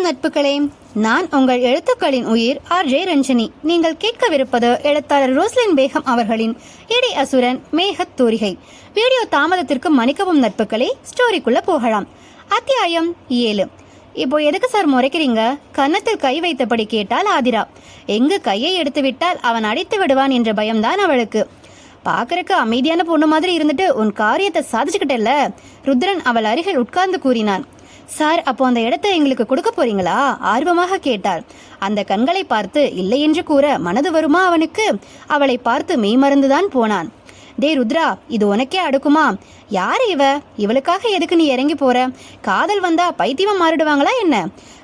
நட்புகளே, நான் உங்கள் எழுத்துக்களின் உயிர் RJ ரஞ்சனி. நீங்கள் கேட்கவிருப்பது எழுத்தாளர் ரோஸ்லின் பேகம் அவர்களின் இடி அசுரன் மேகத் தூரிகை. வீடியோ தாமதத்திற்கு மன்னிக்கவும் நட்புகளே. ஸ்டோரிக்குள்ள போகலாம். அத்தியாயம் 7. இப்போ எதுக்கு சார் முறைக்கிறீங்க? கன்னத்தில் கை வைத்தபடி கேட்டால் ஆதிரா. எங்கு கையை எடுத்து விட்டால் அவன் அடித்து விடுவான் என்ற பயம்தான் அவளுக்கு. பார்க்கறக்கு அமைதியான பொண்ணு மாதிரி இருந்துட்டு உன் காரியத்தை சாதிச்சுக்கிட்டல. ருத்ரன் அவள் அருகில் உட்கார்ந்து கூறினான். சார், அப்போ அந்த இடத்தை எங்களுக்கு கொடுக்க போறீங்களா? ஆர்வமாக கேட்டாள். அந்த கண்களை பார்த்து இல்லை என்று கூற மனது வருமா அவனுக்கு? அவளை பார்த்து மெய்மறந்துதான் போனான். டே ருத்ரா, இது உனக்கே அடுக்குமா? யாரு இவளுக்காக எதுக்கு நீ இறங்கி போற? காதல் வந்தா பைத்தியமா மாறிடுவாங்களா என்ன?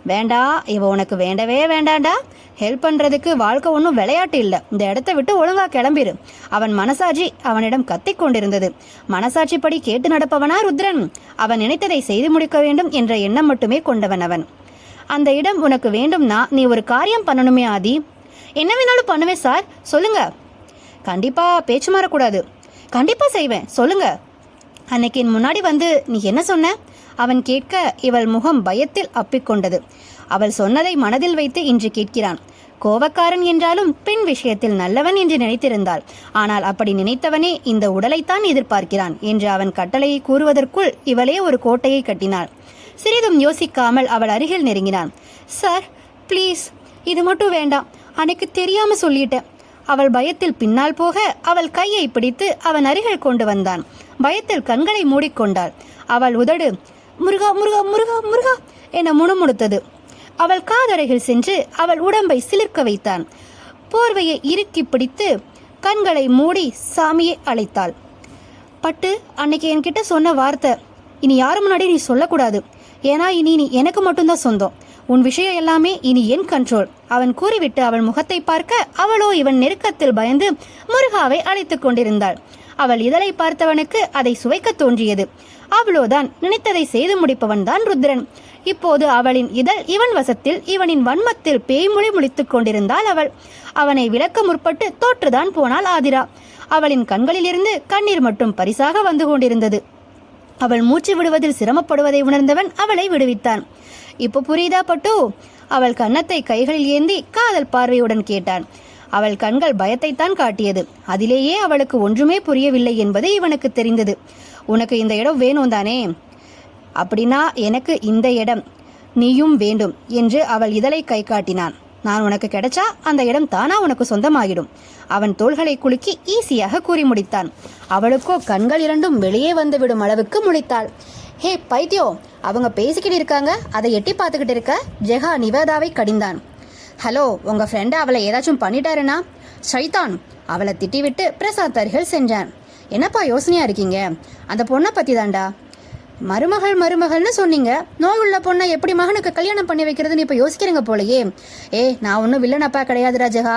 வேண்டா, இவ உனக்கு வேண்டவே வேண்டாண்டா. ஹெல்ப் பண்றதுக்கு வாழ்க்கை ஒன்றும் விளையாட்டு இல்லை. இந்த இடத்த விட்டு ஒழுங்கா கிளம்பிரு. அவன் மனசாட்சி அவனிடம் கத்திக் கொண்டிருந்தது. மனசாட்சிப்படி கேட்டு நடப்பவனா ருத்ரன்? அவன் நினைத்ததை செய்து முடிக்க வேண்டும் என்ற எண்ணம் மட்டுமே கொண்டவன் அவன். அந்த இடம் உனக்கு வேண்டும்னா நீ ஒரு காரியம் பண்ணணுமே ஆதி. என்ன வேணாலும் பண்ணுவேன் சார், சொல்லுங்க. கண்டிப்பா பேச்சு மாறக்கூடாது. கண்டிப்பா செய்வேன், சொல்லுங்க. அன்னைக்கு என் முன்னாடி வந்து நீ என்ன சொன்ன? அவன் கேட்க இவள் முகம் பயத்தில் அப்பிக்கொண்டது. அவள் சொன்னதை மனதில் வைத்து இன்று கேட்கிறான். கோவக்காரன் என்றாலும் பெண் விஷயத்தில் நல்லவன் என்று நினைத்திருந்தாள். ஆனால் அப்படி நினைத்தவனே இந்த உடலைத்தான் எதிர்பார்க்கிறான் என்று அவன் கட்டளையை கூறுவதற்குள் இவளே ஒரு கோட்டையை கட்டினாள். சிறிதும் யோசிக்காமல் அவள் அருகில் நெருங்கினான். சார் ப்ளீஸ், இது மட்டும் வேண்டாம். அன்னைக்கு தெரியாம சொல்லிட்டேன். அவள் பயத்தில் பின்னால் போக அவள் கையை பிடித்து அவன் அருகில் கொண்டு வந்தான். பயத்தில் கண்களை மூடிக்கொண்டாள். அவள் உதடு முருகா முருகா முருகா முருகா என முணுமுணுத்தது. அவள் காதருகில் சென்று அவள் உடம்பை சிலிர்க்க வைத்தான். போர்வையை இறுக்கி பிடித்து கண்களை மூடி சாமியை அழைத்தாள். பட்டு, அன்னைக்கு என்கிட்ட சொன்ன வார்த்தை இனி யாரு முன்னாடி நீ சொல்லக்கூடாது. ஏன்னா இனி நீ எனக்கு மட்டும்தான் சொந்தம். உன் விஷயம் எல்லாமே இனி என் கண்ட்ரோல். அவன் கூறிவிட்டு அவள் முகத்தை பார்க்க அவளோ இவன் நெருக்கத்தில் பயந்து முருகாவை அழைத்து கொண்டிருந்தாள். அவள் இதழை பார்த்தவனுக்கு அதை சுவைக்க தோன்றியது. அவ்வளோதான், நினைத்ததை செய்து முடிப்பவன் தான் ருத்ரன். இப்போது அவளின் இதழ் இவன் வசத்தில், இவனின் வன்மத்தில் பேய்மொழி முழித்துக் கொண்டிருந்தாள் அவள். அவனை விளக்க முற்பட்டு தோற்றுதான் போனாள் ஆதிரா. அவளின் கண்களிலிருந்து கண்ணீர் மட்டும் பரிசாக வந்து கொண்டிருந்தது. அவள் மூச்சு விடுவதில் சிரமப்படுவதை உணர்ந்தவன் அவளை விடுவித்தான். இப்போ புரியுதா பட்டு? அவள் கன்னத்தை கைகளில் ஏந்தி காதல் பார்வையுடன் கேட்டான். அவள் கண்கள் பயத்தைத்தான் காட்டியது. அதிலேயே அவளுக்கு ஒன்றுமே புரியவில்லை என்பது இவனுக்கு தெரிந்தது. உனக்கு இந்த இடம் வேணும் தானே? அப்படின்னா எனக்கு இந்த இடம் நீயும் வேண்டும் என்று அவள் இதழை கை காட்டினான். நான் உனக்கு கிடைச்சா அந்த இடம் தானா உனக்கு சொந்தமாகிடும். அவன் தோள்களை குலுக்கி ஈஸியாக கூறி முடித்தான். அவளுக்கோ கண்கள் இரண்டும் வெளியே வந்துவிடும் அளவுக்கு முழித்தாள். ஹே பைத்தியோ, அவங்க பேசிக்கிட்டு இருக்காங்க, அதை எட்டி பார்த்துக்கிட்டு இருக்க. ஜெகா நிவேதாவை கடிந்தான். ஹலோ, உங்க ஃப்ரெண்டை அவளை ஏதாச்சும் பண்ணிட்டாருனா? சைத்தான், அவளை திட்டிவிட்டு பிரசாத் அருகில் சென்றான். என்னப்பா யோசனையா இருக்கீங்க? அந்த பொண்ணை பத்தி தாண்டா. மருமகள்னு சொன்னீங்க. நோயுள்ள பொண்ணை எப்படி மகனுக்கு கல்யாணம் பண்ணி வைக்கிறதுன்னு இப்ப யோசிக்கிறீங்க போலயே. நான் ஒன்னும் வில்லனப்பா கிடையாது ராஜகா.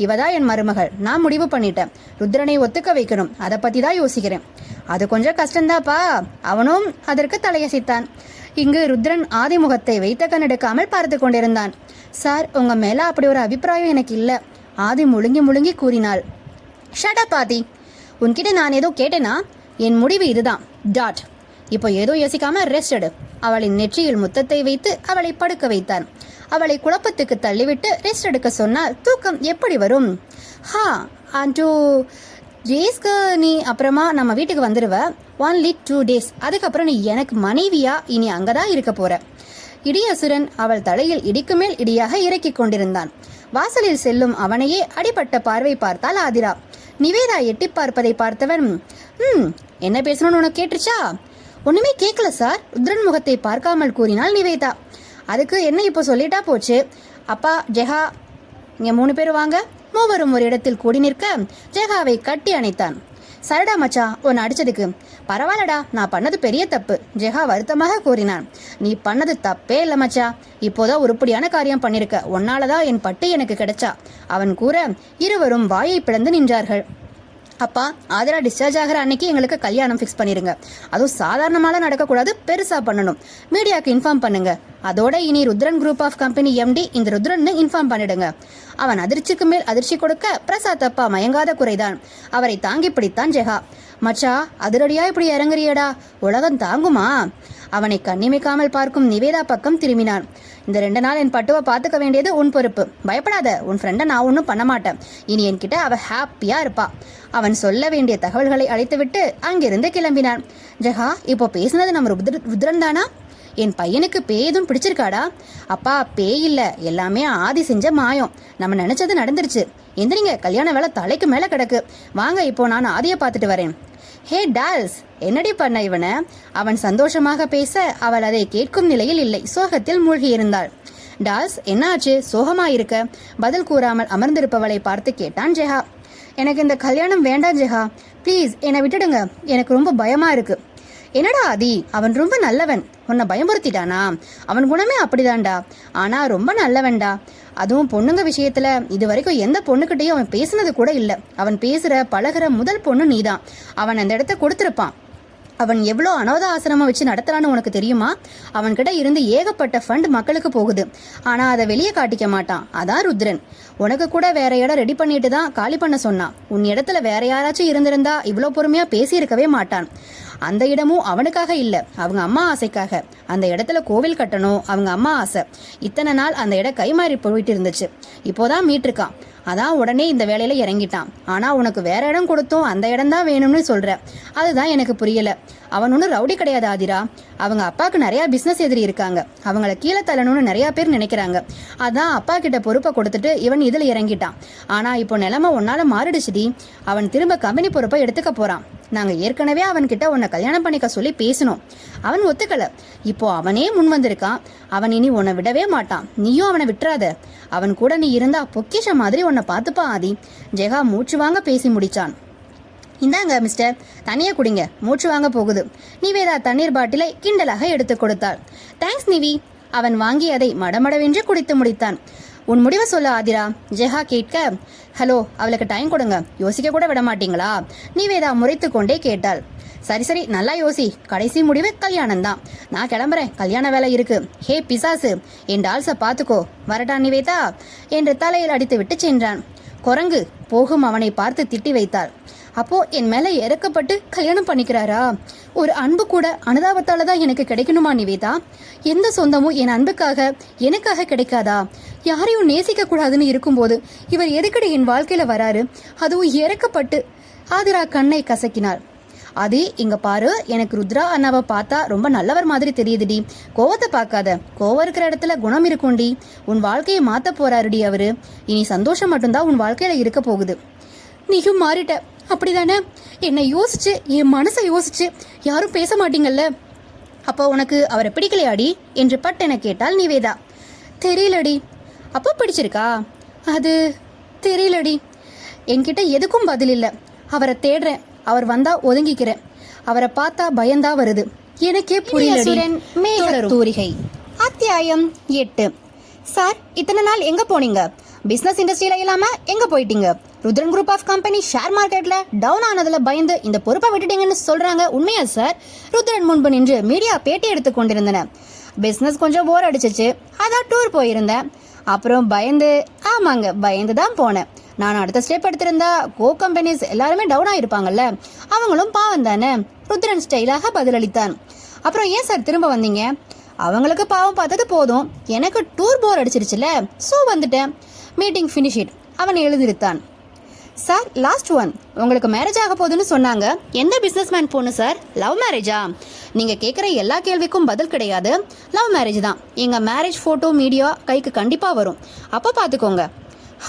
இவதான் என் மருமகள். நான் முடிவு பண்ணிட்டேன். ருத்ரனை ஒத்துக்க வைக்கணும். அதை பத்தி தான் யோசிக்கிறேன். அது கொஞ்சம் கஷ்டம்தாப்பா. அவனும் அதற்கு தலையசைத்தான். இங்கு ருத்ரன் ஆதிமுகத்தை வைத்த கண்ணெடுக்காமல் பார்த்து கொண்டிருந்தான். சார், உங்க மேல அப்படி ஒரு அபிப்பிராயம் எனக்கு இல்ல. ஆதி முழுங்கி கூறினாள். ஷட் அப் ஆதி. உன்கிட்ட நான் ஏதோ கேட்டேனா? என் முடிவு இதுதான். டாட். இப்போ ஏதோ யோசிக்காம ரெஸ்ட் எடு. அவளின் நெற்றியில் முத்தத்தை வைத்து அவளை படுக்க வைத்தான். அவளை குழப்பத்துக்கு தள்ளிவிட்டு ரெஸ்ட் எடுக்க சொன்னால் தூக்கம் எப்படி வரும்? ஹா, அண்ட் 2 டேஸ்க்கு நீ அப்புறமா நம்ம வீட்டுக்கு வந்துடுவ. Only 2 days. அதுக்கப்புறம் நீ எனக்கு மனைவியா இனி அங்கதான் இருக்க போற. இடியசுரன் அவள் தலையில் இடிக்கு மேல் இடியாக இறக்கி கொண்டிருந்தான். வாசலில் செல்லும் அவனையே அடிபட்ட பார்வை பார்த்தாள் ஆதிரா. நிவேதா எட்டி பார்ப்பதை பார்த்தவன், என்ன பேசணும்னு உனக்கு கேட்டுச்சா? ஒண்ணுமே கேட்கல சார். ருத்ரன் முகத்தை பார்க்காமல் கூறினாள் நிவேதா. அதுக்கு என்ன இப்போ சொல்லிட்டா போச்சு. அப்பா, ஜெகா, இங்க 3 பேர் வாங்க. மூவரும் ஒரு இடத்தில் கூடி நிற்க ஜெகாவை கட்டி அணைத்தான். சரிடா மச்சா, உன்னை அடிச்சதுக்கு. பரவாயில்லடா, நான் பண்ணது பெரிய தப்பு, ஜெகா வருத்தமாக கூறினான். நீ பண்ணது தப்பே இல்லை மச்சா. இப்போதான் உருப்படியான காரியம் பண்ணிருக்க. உன்னாலதான் என் பட்டு எனக்கு கிடைச்சா. அவன் கூற இருவரும் வாயை பிளந்து நின்றார்கள். அப்பா, ஆதிரா டிஸ்சார்ஜ் ஆகிற அன்னைக்கு எங்களுக்கு கல்யாணம் ஃபிக்ஸ் பண்ணிருங்க. அதுவும் சாதாரணமாலாம் நடக்கக்கூடாது, பெருசா பண்ணணும். மீடியாவுக்கு இன்ஃபார்ம் பண்ணுங்க. அதோட இனி Rudran group of company MD இந்த ருத்ரன்னு இன்ஃபார்ம் பண்ணிடுங்க. அவன் அதிர்ச்சிக்கு மேல் அதிர்ச்சி கொடுக்க பிரசாத் அப்பா மயங்காத குறைதான். அவரை தாங்கி பிடித்தான் ஜெகா. மச்சா, அதிரடியா இப்படி இறங்குறியடா, உலகம் தாங்குமா? அவனை கண்ணிமைக்காமல் பார்க்கும் நிவேதா பக்கம் திரும்பினான். இந்த 2 நாள் என் பட்டுவை பார்த்துக்க வேண்டியது உன் பொறுப்பு. பயப்படாத, உன் ஃப்ரெண்டை நான் ஒன்றும் பண்ண மாட்டேன். இனி என்கிட்ட அவள் ஹாப்பியாக இருப்பா. அவன் சொல்ல வேண்டிய தகவல்களை அழைத்துவிட்டு அங்கிருந்து கிளம்பினான். ஜெகா, இப்போ பேசுனது நம்ம ருத்ரன் தானா? என் பையனுக்கு பேய் எதுவும் பிடிச்சிருக்காடா? அப்பா, பேய் இல்லை, எல்லாமே ஆதி செஞ்ச மாயம். நம்ம நினைச்சது நடந்துருச்சு. எந்திரிங்க, கல்யாண வேலை தலைக்கு மேலே கிடக்கு. வாங்க, இப்போ நான் ஆதியை பார்த்துட்டு வரேன். ஹே டால்ஸ், என்னடி பண்ண இவனை? அவன் சந்தோஷமாக பேச அவள் அதை கேட்கும் நிலையில் இல்லை, சோகத்தில் மூழ்கியிருந்தாள். டால்ஸ், என்ன ஆச்சு? சோகமாயிருக்க? பதில் கூறாமல் அமர்ந்திருப்பவளை பார்த்து கேட்டான் ஜெகா. எனக்கு இந்த கல்யாணம் வேண்டாம் ஜெகா, ப்ளீஸ் என்னை விட்டுடுங்க. எனக்கு ரொம்ப பயமா இருக்கு. என்னடா ஆதி, அவன் ரொம்ப நல்லவன். உன்னை பயமுறுத்திட்டானா? அவன் குணமே அப்படிதான்டா, ஆனா ரொம்ப நல்லவன்டா. அதுவும் பொண்ணுங்க விஷயத்துல இது வரைக்கும் எந்த பொண்ணுக்கிட்டையும் அவன் பேசுனது கூட இல்லை. அவன் பேசுற பழகிற முதல் பொண்ணு நீதான். அவன் அந்த இடத்த கொடுத்துருப்பான். அவன் எவ்வளோ அனாத ஆசிரமம் வச்சு நடத்துறான்னு உனக்கு தெரியுமா? அவன்கிட்ட இருந்து ஏகப்பட்ட ஃபண்ட் மக்களுக்கு போகுது, ஆனால் அதை வெளியே காட்டிக்க மாட்டான். அதான் ருத்ரன். உனக்கு கூட வேற இடம் ரெடி பண்ணிட்டு தான் காலி பண்ண சொன்னான். உன் இடத்துல வேற யாராச்சும் இருந்திருந்தா இவ்வளோ பொறுமையாக பேசியிருக்கவே மாட்டான். அந்த இடமும் அவனுக்காக இல்லை, அவங்க அம்மா ஆசைக்காக. அந்த இடத்துல கோவில் கட்டணும், அவங்க அம்மா ஆசை. இத்தனை நாள் அந்த இடம் கைமாறி போயிட்டு இருந்துச்சு, இப்போதான் மீட்டிருக்கான். அதான் உடனே இந்த வேலையில இறங்கிட்டான். ஆனா உனக்கு வேற இடம் கொடுத்தோம், அந்த இடம் தான் வேணும்னு சொல்ற. அதுதான் எனக்கு புரியல. அவன் ஒன்றும் ரவுடி கிடையாது ஆதிரா. அவங்க அப்பாவுக்கு நிறைய பிஸ்னஸ் எதிரி இருக்காங்க. அவங்கள கீழே தள்ளணும்னு நிறைய பேர் நினைக்கிறாங்க. அதான் அப்பா கிட்ட பொறுப்பை கொடுத்துட்டு இவன் இதுல இறங்கிட்டான். ஆனா இப்போ நிலைமை ஒன்னால மாறிடுச்சுடி. அவன் திரும்ப கம்பெனி பொறுப்பை எடுத்துக்க போறான். நாங்க ஏற்கனவே அவன்கிட்ட உன்னை கல்யாணம் பண்ணிக்க சொல்லி பேசணும். அவன் ஒத்துக்கல. இப்போ அவனே முன் வந்திருக்கான். அவன் இனி உன்னை விடவே மாட்டான். நீயும் அவனை விட்டுறாத. அவன் கூட நீ இருந்தா பொக்கிஷ மாதிரி உன்னை பார்த்துப்பா ஆதி. ஜெகா மூச்சு வாங்க பேசி முடிச்சான். இந்தாங்க மிஸ்டர், தனியாக குடிங்க, மூச்சு வாங்க போகுது. நிவேதா தண்ணீர் பாட்டிலை கிண்டலாக எடுத்து கொடுத்தாள். தேங்க்ஸ் நிவி. அவன் வாங்கி அதை மடமடவென்று குடித்து முடித்தான். உன் முடிவை சொல்ல ஆதிரா, ஜெகா கேட்க. ஹலோ, அவளுக்கு டைம் கொடுங்க, யோசிக்க கூட விட மாட்டீங்களா? நிவேதா முறைத்து கொண்டே கேட்டாள். சரி சரி, நல்லா யோசி. கடைசி முடிவு கல்யாணம் தான். நான் கிளம்புறேன், கல்யாண வேலை இருக்கு. ஹே பிசாசு, என் டால்ஸை பார்த்துக்கோ. வரட்டா நிவேதா என்று தலையில் அடித்து விட்டு சென்றான். குரங்கு போகும் அவனை பார்த்து திட்டி வைத்தாள். அப்போ என் மேல இறக்கப்பட்டு கல்யாணம் பண்ணிக்கிறாரா? ஒரு அன்பு கூட அனுதாபத்தால தான் எனக்கு கிடைக்கணுமா நிவேதா? எந்த சொந்தமும் என் அன்புக்காக எனக்காக கிடைக்காதா? யாரையும் நேசிக்க கூடாதுன்னு இருக்கும்போது இவர் எதுக்கடி என் வாழ்க்கையில வராரு? அதுவும் இறக்கப்பட்டு. ஆதிரா கண்ணை கசக்கினார். அது இங்க பாரு, எனக்கு ருத்ரா அண்ணாவை பார்த்தா ரொம்ப நல்லவர் மாதிரி தெரியுதுடி. கோவத்தை பார்க்காத. கோவம் இருக்கிற இடத்துல குணம் இருக்கும்டி. உன் வாழ்க்கையை மாத்த போறாருடி அவரு. இனி சந்தோஷம் மட்டும்தான் உன் வாழ்க்கையில இருக்க போகுது. நீயும் மாறிட்ட, அப்படிதானே? என்னை யோசிச்சு, என் மனசை யோசிச்சு யாரும் பேச மாட்டீங்கல்ல. அப்போ உனக்கு அவரை பிடிக்கலையாடி என்று பட்டென கேட்டாள் நிவேதா. தெரியலடி. அப்போ பிடிச்சிருக்கா? அது தெரியலடி. என்கிட்ட எதுக்கும் பதில் இல்லை. அவரை தேடுறேன், அவர் வந்தா ஒதுங்கிக்கிறேன். அவரை பார்த்தா பயந்தா வருது. எனக்கே புரியலடி. தூரிகை. அத்தியாயம் 8. சார், இத்தனை நாள் எங்க போனீங்க? பிசினஸ் இண்டஸ்ட்ரியில இல்லாம எங்க போயிட்டீங்க? Rudran group of company share மார்க்கெட்ல டவுன் ஆனதுல பயந்து இந்த பொறுப்பை விட்டுட்டீங்கன்னு சொல்றாங்க. உண்மையா சார்? ருத்ரன் முன்பு நின்று மீடியா பேட்டி எடுத்து கொண்டிருந்தன. பிசினஸ் கொஞ்சம் போர் அடிச்சிச்சு, அதான் டூர் போயிருந்தேன். அப்புறம் பயந்து, ஆமாங்க பயந்து தான் போனேன். நான் அடுத்த ஸ்டெப் எடுத்திருந்தா கோ கம்பெனிஸ் எல்லாருமே டவுன் ஆயிருப்பாங்கல்ல, அவங்களும் பாவம் தானே. ருத்ரன் ஸ்டைலாக பதிலளித்தான். அப்புறம் ஏன் சார் திரும்ப வந்தீங்க? அவங்களுக்கு பாவம் பார்த்தது போதும், எனக்கு டூர் போர் அடிச்சிருச்சுல, ஸோ வந்துட்டேன். Meeting finish it. அவன் எழுதிருத்தான். Sir, last one. உங்களுக்கு மேரேஜ் ஆக போகுதுன்னு சொன்னாங்க. எந்த பிஸ்னஸ் மேன் பொண்ணு சார்? லவ் மேரேஜா? நீங்கள் கேட்குற எல்லா கேள்விக்கும் பதில் கிடையாது. லவ் மேரேஜ் தான். எங்கள் மேரேஜ் ஃபோட்டோ மீடியா கைக்கு கண்டிப்பாக வரும், அப்போ பார்த்துக்கோங்க.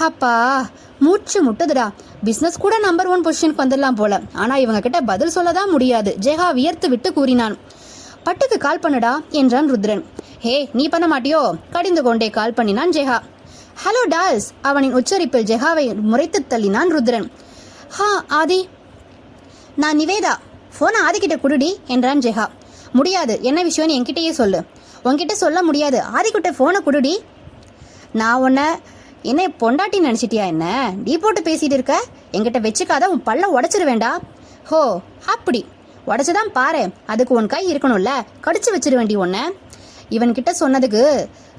அப்பா, மூச்சு முட்டுதுடா. பிஸ்னஸ் கூட நம்பர் 1 பொசிஷனுக்கு வந்துடலாம் போல. ஆனால் இவங்க கிட்ட பதில் சொல்ல தான் முடியாது. ஜெகா வியர்த்து விட்டு கூறினான். பட்டுக்கு கால் பண்ணுடா என்றான் ருத்ரன். ஹே, நீ பண்ண மாட்டியோ? கடிந்து கொண்டே கால் பண்ணினான் ஜெகா. Hello dolls. அவனின் உச்சரிப்பில் ஜெகாவை முறைத்து தள்ளினான் ருத்ரன். ஹா ஆதி, நான் நிவேதா. ஃபோனை ஆதிக்கிட்ட குடுடி என்றான் ஜெகா. முடியாது, என்ன விஷயம்னு என்கிட்டயே சொல்லு. உன்கிட்ட சொல்ல முடியாது, ஆதிக்கிட்ட ஃபோனை குடுடி. நான் உன்னை என்ன பொண்டாட்டி நினச்சிட்டியா? என்ன டீ போட்டு பேசிட்டு இருக்க? என்கிட்ட வச்சுக்காத, உன் பல்ல உடச்சிருவேண்டா. ஹோ, அப்படி உடச்சுதான் பாரு. அதுக்கு உன் கை இருக்கணும்ல, கடிச்சு வச்சிரு வேண்டி உன்னை. இவன்கிட்ட சொன்னதுக்கு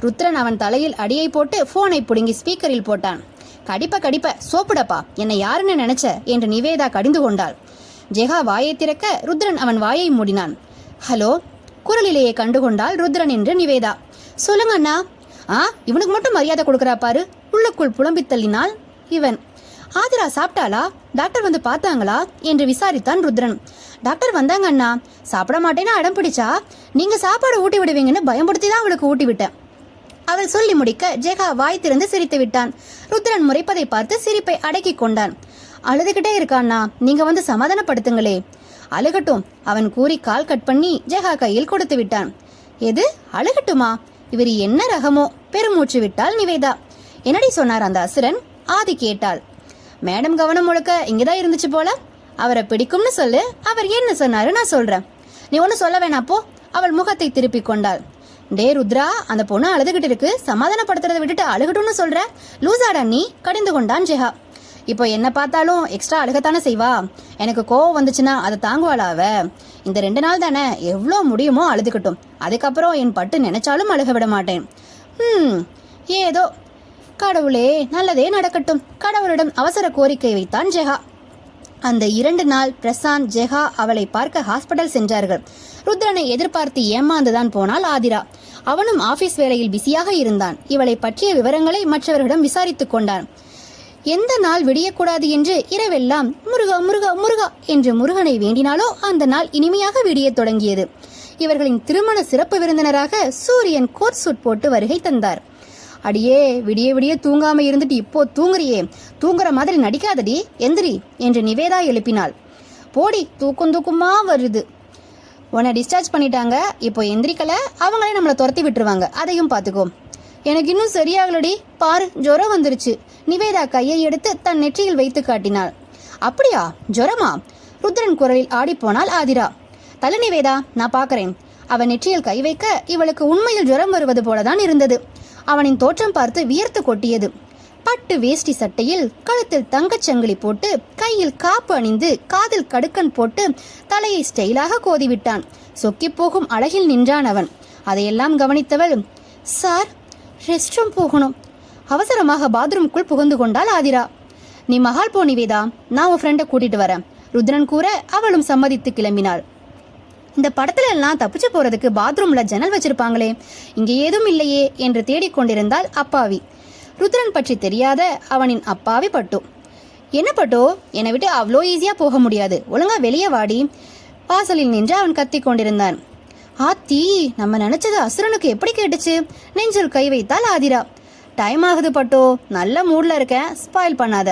ருத்ரன் அவன் தலையில் அடியை போட்டு போனை புடுங்கி ஸ்பீக்கரில் போட்டான். கடிப்ப சோப்புடப்பா, என்னை யாருன்னு நினைச்ச என்று நிவேதா கடிந்து கொண்டாள். ஜெகா வாயை திறக்க ருத்ரன் அவன் வாயை மூடினான். ஹலோ, குரலிலேயே கண்டுகொண்டாள் ருத்ரன் என்று நிவேதா. சொல்லுங்க அண்ணா. இவனுக்கு மட்டும் மரியாதை கொடுக்கறா பாரு, உள்ளுக்குள் புலம்பித் தள்ளினாள் இவன். ஆதிரா சாப்பிட்டாளா? டாக்டர் வந்து பார்த்தாங்களா என்று விசாரித்தான் ருத்ரன். டாக்டர் வந்தாங்க அண்ணா. சாப்பிட மாட்டேன்னு அடம் பிடிச்சா நீங்க சாப்பாடு ஊட்டி விடுவீங்கன்னு பயன்படுத்தி தான் அவளுக்கு ஊட்டி விட்டேன். அவள் சொல்லி முடிக்க ஜெகா வாய் திறந்து சிரித்து விட்டான். ருத்ரன் முறைப்பதை பார்த்து சிரிப்பை அடக்கி கொண்டான். அழுதுகிட்டே இருக்கான்னா, நீங்க வந்து சமாதானப்படுத்துங்களே. அழுகட்டும், அவன் கூறி கால் கட் பண்ணி ஜெகா கையில் கொடுத்து விட்டான். எது அழுகட்டுமா? இவர் என்ன ரகமோ? பெருமூச்சு விட்டாள் நிவேதா. என்னடி சொன்னார் அந்த அசுரன்? ஆதி கேட்டாள். மேடம் கவனம் முழுக்க இங்கதான் இருந்துச்சு போல. அவரை பிடிக்கும்னு சொல்லு. அவர் என்ன சொன்னாரு நான் சொல்றேன். நீ ஒன்னு சொல்ல வேணாப்போ. அவள் முகத்தை திருப்பி கொண்டாள். டே ருத்ரா, அந்த பொண்ணு அழுதுகிட்டு இருக்கு, சமாதானப்படுத்துறதை விட்டுட்டு அழுகட்டும்னு சொல்ற? லூசாடா நீ, கடிந்து கொண்டான் ஜெகா. இப்போ என்ன பார்த்தாலும் எக்ஸ்ட்ரா அழுகத்தானே செய்வா. எனக்கு கோவம் வந்துச்சுன்னா அதை தாங்குவாளா அவ? இந்த 2 நாள் தானே, எவ்வளோ முடியுமோ அழுதுகட்டும். அதுக்கப்புறம் என் பட்டு நினைச்சாலும் அழுக விட மாட்டேன். ஏதோ கடவுளே, நல்லதே நடக்கட்டும். கடவுளிடம் அவசர கோரிக்கை வைத்தான் ஜெகா. அந்த 2 நாள் பிரசாந்த் ஜெகா அவளை பார்க்க ஹாஸ்பிட்டல் சென்றார்கள். ருத்ரனை எதிர்பார்த்து ஏமாந்துதான் போனாள் ஆதிரா. அவனும் ஆபீஸ் வேலையில் பிஸியாக இருந்தான். இவளை பற்றிய விவரங்களை மற்றவர்களிடம் விசாரித்துக் கொண்டான். எந்த நாள் விடியக்கூடாது என்று இரவெல்லாம் முருகா முருகா முருகா என்று முருகனை வேண்டினாலோ அந்த நாள் இனிமையாக விடியத் தொடங்கியது. இவர்களின் திருமண சிறப்பு விருந்தினராக சூரியன் கோட் சூட் போட்டு வருகை தந்தார். அடியே, விடிய விடிய தூங்காம இருந்துட்டு இப்போ தூங்குறியே, தூங்குற மாதிரி நடிக்காதடி, எந்திரி என்று நிவேதா எழுப்பினாள். போடி, தூக்கமா வருது. உன்னை டிஸ்சார்ஜ் பண்ணிட்டாங்க, இப்போ எந்திரிக்கல அவங்களே நம்மளை துரத்தி விட்டுருவாங்க, அதையும் பார்த்துக்கோ. எனக்கு இன்னும் சரியாகலடி, பாரு ஜுரம் வந்துருச்சு. நிவேதா கையை எடுத்து தன் நெற்றியில் வைத்து காட்டினாள். அப்படியா, ஜுரமா? ருத்ரன் குரலில் ஆடிப்போனாள் ஆதிரா. தலை நிவேதா, நான் பார்க்கறேன். அவன் நெற்றியில் கை வைக்க இவளுக்கு உண்மையில் ஜுரம் வருவது போலதான் இருந்தது. அவனின் தோற்றம் பார்த்து வியர்த்து கொட்டியது. பட்டு வேஷ்டி சட்டையில் கழுத்தில் தங்கச்சங்கிலி போட்டு கையில் காப்பு அணிந்து காதில் கடுக்கன் போட்டு தலையை ஸ்டைலாக கோதிவிட்டான். சொக்கி போகும் அழகில் நின்றான் அவன். அதையெல்லாம் கவனித்தவள், சார் ரெஸ்ட் ரூம் போகணும். அவசரமாக பாத்ரூம்குள் புகுந்து கொண்டாள் ஆதிரா. நீ மகால் போ நிவேதா, நான் உன் ஃப்ரெண்டை கூட்டிட்டு வரேன். ருத்ரன் கூற அவளும் சம்மதித்து கிளம்பினாள். இந்த படத்துல எல்லாம் தப்பிச்சு போறதுக்கு பாத்ரூம்ல ஜன்னல் வச்சிருப்பாங்களே, இங்க ஏதும் இல்லையே என்று தேடிக்கொண்டிருந்தாள் அப்பாவி. ருத்ரன் பற்றி தெரியாத அவனின் அப்பாவி பட்டு. என்ன பட்டோ, என்னை விட்டு அவ்வளோ ஈஸியா போக முடியாது, ஒழுங்கா வெளியே வாடி. வாசலில் நின்று அவன் கத்தி கொண்டிருந்தான். ஆத்தி, நம்ம நினைச்சது அசுரனுக்கு எப்படி கேட்டுச்சு? நெஞ்சில் கை வைத்தாள் ஆதிரா. டைம் ஆகுது பட்டோ, நல்ல மூட்ல இருக்கேன், ஸ்பாயில் பண்ணாத,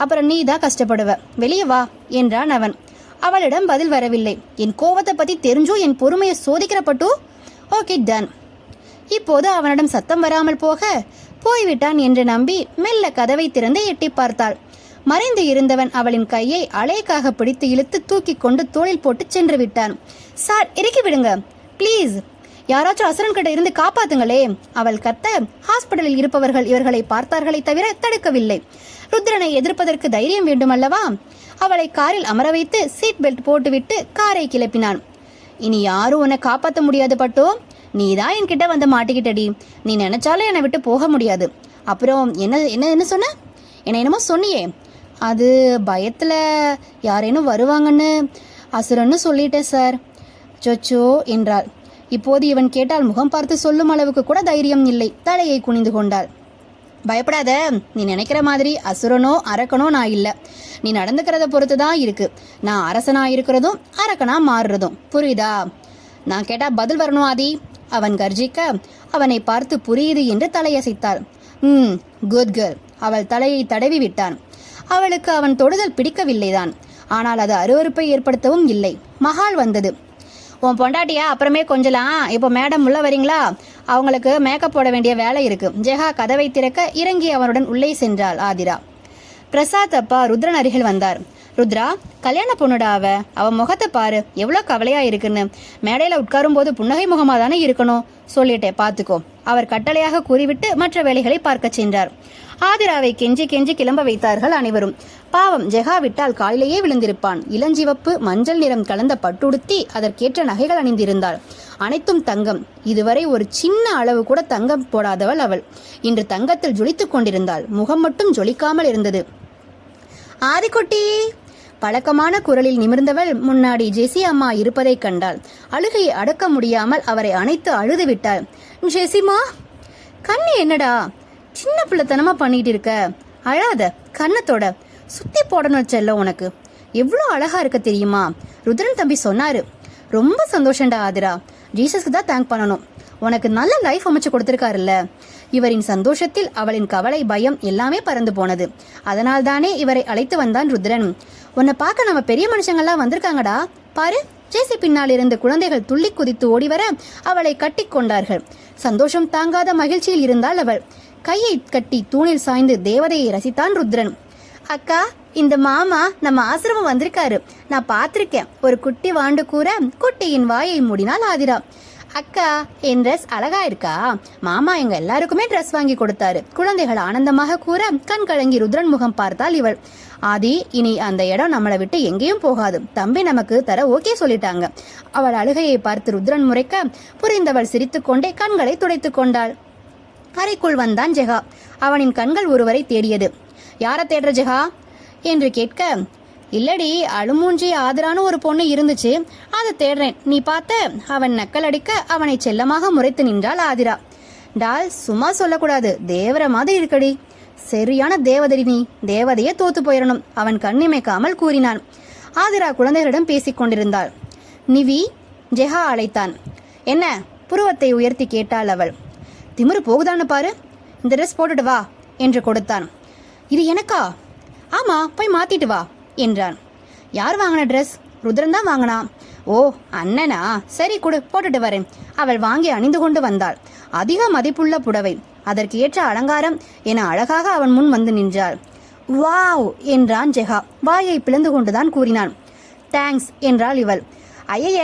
அப்புறம் நீ தான் கஷ்டப்படுவ, வெளியே வா என்றான் அவன். அவளிடம் பதில் வரவில்லை. என் கோவத்தை பத்தி தெரிஞ்சும் என் பொறுமையை சோதிக்கிற பட்டு. Okay done. இப்போது அவனிடம் சத்தம் வராமல் போய்விட்டான் என்று நம்பி மெல்ல கதவை திறந்து எட்டி பார்த்தாள். மறைந்து இருந்தவன் அவளின் கையை அலைக்காக பிடித்து இழுத்து தூக்கி கொண்டு தோளில் போட்டு சென்று விட்டான். சார், இறக்கி விடுங்க பிளீஸ், யாராச்சும் அசுரன் கிட்ட இருந்து காப்பாத்துங்களே. அவள் கத்த ஹாஸ்பிட்டலில் இருப்பவர்கள் இவர்களை பார்த்தார்களே தவிர தடுக்கவில்லை. ருத்ரனை எதிர்ப்பதற்கு தைரியம் வேண்டுமல்லவா? அவளை காரில் அமர வைத்து சீட் பெல்ட் போட்டுவிட்டு காரை கிளப்பினான். இனி யாரும் உன்னை காப்பாற்ற முடியாது பட்டோ, நீதான் என்கிட்ட வந்து மாட்டிக்கிட்டடி. நீ நினைச்சாலும் என்னை விட்டு போக முடியாது. அப்புறம் என்ன என்ன என்ன சொன்ன? என்ன என்னமோ சொன்னியே, அது பயத்துல யாரேனும் வருவாங்கன்னு அசுரன்னு சொல்லிட்டேன் சார். சொச்சோ என்றாள். இப்போது இவன் கேட்டால் முகம் பார்த்து சொல்லும் அளவுக்கு கூட தைரியம் இல்லை. தலையை குனிந்து கொண்டாள். பயப்படாத, நீ நினைக்கிற மாதிரி அசுரனோ அரக்கனோ நான் இல்லை. நீ நடந்துக்கிறத பொறுத்து தான் இருக்கு. நான் அரசனா இருக்கிறதும் அரக்கனா மாறுறதும், புரியுதா? நான் கேட்டா பதில் வரணும் ஆதி. அவன் கர்ஜிக்க அவனை பார்த்து புரியுது என்று தலையசைத்தாள். Good girl. அவள் தலையை தடவி விட்டான். அவளுக்கு அவன் தொடுதல் பிடிக்கவில்லைதான். ஆனால் அது அருவருப்பை ஏற்படுத்தவும் இல்லை. மகால் வந்தது. உன் பொண்டாட்டியா அப்புறமே கொஞ்சலாம், இப்போ மேடம் உள்ள வரீங்களா? அவங்களுக்கு மேக்கப் போட வேண்டிய வேலை இருக்கு. ஜெகா கதவை திறக்க இறங்கி அவனுடன் உள்ளே சென்றாள் ஆதிரா. பிரசாத் அப்பா ருத்ரன் அருகில் வந்தார். ருத்ரா, கல்யாண பொண்ணுடா அவ முகத்தை பாரு, எவ்வளோ கவலையா இருக்குன்னு. மேடையில உட்காரும் போது புன்னகை முகமா தானே இருக்கணும். சொல்லிட்டேன், பாத்துக்கோ. அவர் கட்டளையாக கூறிவிட்டு மற்ற வேலைகளை பார்க்க சென்றார். ஆதிராவை கெஞ்சி கெஞ்சி கிளம்ப வைத்தார்கள் அனைவரும். பாவம், ஜெகா விட்டால் காலிலேயே விழுந்திருப்பான். இளஞ்சிவப்பு மஞ்சள் நிறம் கலந்த பட்டுடுத்தி அதற்கேற்ற நகைகள் அணிந்திருந்தாள். அனைத்தும் தங்கம். இதுவரை ஒரு சின்ன அளவு கூட தங்கம் போடாதவள் அவள். இன்று தங்கத்தில் ஜொலித்துக் கொண்டிருந்தாள். முகம் மட்டும் ஜொலிக்காமல் இருந்தது. ஆதிக்குட்டி, பழக்கமான குரலில் நிமிர்ந்தவள் முன்னாடி ஜெசி அம்மா இருப்பதைக் கண்டாள். அழுகையை அடக்க முடியாமல் அவரை அணைத்து அழுது விட்டாள். ஜெசிமா, கண்ணு என்னடா சின்ன பிள்ளைத்தனமா பண்ணிட்டு இருக்க? அழாத, கண்ணத்தோட சுத்தி போடணும் செல்லம். உனக்கு எவ்வளோ அழகா இருக்க தெரியுமா? ருத்ரன் தம்பி சொன்னாரு. ரொம்ப சந்தோஷம்டா ஆதிரா. ஜீசஸ்க்கு தான் தேங்க் பண்ணணும். உனக்கு நல்ல லைஃப் அமைச்சு கொடுத்துருக்காருல்ல. இவரின் சந்தோஷத்தில் அவளின் கவலை, பயம் எல்லாமே பறந்து போனது. அதனால் தானே இவரை அழைத்து வந்தான் ருத்ரன். உன்னை பார்க்க நம்ம பெரிய மனுஷங்கள்லாம் வந்திருக்காங்கடா பாரு. ஜேசி பின்னால் இருந்து குழந்தைகள் துள்ளி குதித்து ஓடிவர அவளை கட்டி கொண்டார்கள். சந்தோஷம் தாங்காத மகிழ்ச்சியில் இருந்தாள் அவள். கையை கட்டி தூணில் சாய்ந்து தேவதையை ரசித்தான் ருத்ரன். அக்கா, இந்த மாமா நம்ம ஆசிரமம் வந்திருக்காரு. நான் பார்த்திருக்கேன். ஒரு குட்டி வாண்டு கூற குட்டியின் வாயை மூடினாள் ஆதிரா. அக்கா, என் ட்ரெஸ் அழகா இருக்கா? மாமா எங்க எல்லாருக்குமே ட்ரெஸ் வாங்கி கொடுத்தாரு. குழந்தைகள் ஆனந்தமாக கூற கண் கலங்கி ருத்ரன் முகம் பார்த்தாள் இவள். ஆதி, இனி அந்த இடம் நம்மளை விட்டு எங்கேயும் போகாது. தம்பி நமக்கு தர ஓகே சொல்லிட்டாங்க. அவள் அழுகையை பார்த்து ருத்ரன் முறைக்க புரிந்தவள் சிரித்துக்கொண்டே கண்களை துடைத்து கொண்டாள். அறைக்குள் வந்தான் ஜெகா. அவனின் கண்கள் ஒருவரை தேடியது. யாரை தேடுற ஜெகா என்று கேட்க, இல்லடி, அழுமூஞ்சி ஆதரான ஒரு பொண்ணு இருந்துச்சு, அதை தேடுறேன். நீ பார்த்த? அவன் நக்கல் அடிக்க அவனை செல்லமாக முறைத்து நின்றாள் ஆதிரா. டால், சும்மா சொல்லக்கூடாது, தேவர மாதிரி இருக்கடி. சரியான தேவதரி நீ. தேவதையே தோத்து போயிடணும், அவன் கண்ணிமைக்காமல் கூறினான். ஆதிரா குழந்தைகளிடம் பேசிக் கொண்டிருந்தாள். நிவி, ஜெகா அழைத்தான். என்ன? புருவத்தை உயர்த்தி கேட்டாள் அவள். திமிரு போகுதான்னு பாரு. இந்த ட்ரெஸ் போட்டுட்டு வா என்று கொடுத்தான். இது எனக்கா? ஆமா, போய் மாத்திட்டு வா என்றான். யார் வாங்கின ட்ரெஸ்? ருத்ரன் தான் வாங்கினா. ஓ, அண்ணனா? சரி கொடு, போட்டுட்டு வரேன். அவள் வாங்கி அணிந்து கொண்டு வந்தாள். அதிக மதிப்புள்ள புடவை, அதற்கு ஏற்ற அலங்காரம் என அழகாக அவன் முன் வந்து நின்றாள். வாவ் என்றான் ஜெகா. வாயை பிளந்து கொண்டுதான் கூறினான். தேங்க்ஸ் என்றாள் இவள். ஐய,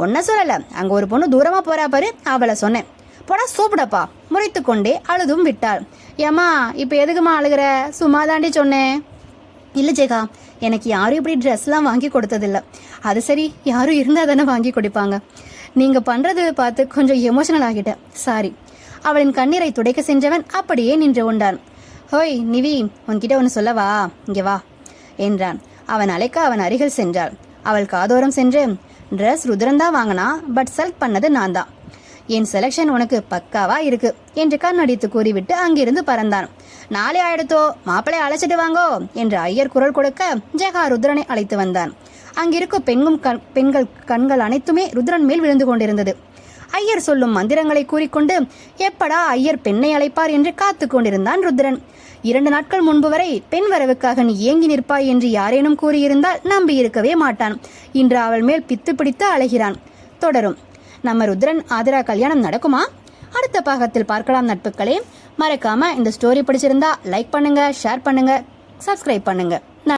ஒன்ன சொல்லல, அங்க ஒரு பொண்ணு தூரமா போறா பாரு, அவளை சொன்னேன். போடா சோப்புடப்பா. முறைத்து கொண்டே அழுதும் விட்டாள். ஏமா, இப்ப எதுக்குமா அழுகிற? சும்மா தாண்டி சொன்னேன். இல்லை ஜெகா, எனக்கு யாரும் இப்படி ட்ரெஸ்லாம் வாங்கி கொடுத்ததில்ல. அது சரி, யாரும் இருந்தால் தானே வாங்கி கொடுப்பாங்க. நீங்கள் பண்ணுறது பார்த்து கொஞ்சம் எமோஷனல் ஆகிட்டேன், சாரி. அவளின் கண்ணீரை துடைக்க சென்றவன் அப்படியே நின்று கொண்டான். ஹோய் நிவி, உன்கிட்ட ஒன்று சொல்லவா? இங்கே வா என்றான். அவன் அழைக்க அவன் அருகில் சென்றாள். அவள் காதோரம் சென்று, ட்ரெஸ் ருத்ரன் தான் வாங்கினா, பட் செலக்ட் பண்ணது நான் தான். என் செலக்ஷன் உனக்கு பக்காவா இருக்கு என்று கண்ணடித்து கூறிவிட்டு அங்கிருந்து பறந்தான். நாளை ஆயிடுத்தோ, மாப்பிளை அழைச்சிட்டு வாங்கோ என்று ஐயர் குரல் கொடுக்க ஜெகா ருத்ரனை அழைத்து வந்தான். அங்கிருக்கும் பெண்கள் கண்கள் அனைத்துமே ருத்ரன் மேல் விழுந்து கொண்டிருந்தது. ஐயர் சொல்லும் மந்திரங்களை கூறிக்கொண்டு எப்படா ஐயர் பெண்ணை அழைப்பார் என்று காத்து கொண்டிருந்தான் ருத்ரன். 2 நாட்கள் முன்பு வரை பெண் வரவுக்காக நீ ஏங்கி நிற்பாய் என்று யாரேனும் கூறியிருந்தால் நம்பி இருக்கவே மாட்டான். இன்று அவள் மேல் பித்து பிடித்து அழைகிறான். தொடரும். நம்ம ருத்ரன் ஆதிரா கல்யாணம் நடக்குமா? அடுத்த பாகத்தில் பார்க்கலாம் நட்புகளே. மறக்காம இந்த ஸ்டோரி பிடிச்சிருந்தா லைக் பண்ணுங்க, ஷேர் பண்ணுங்க, சப்ஸ்கிரைப் பண்ணுங்க.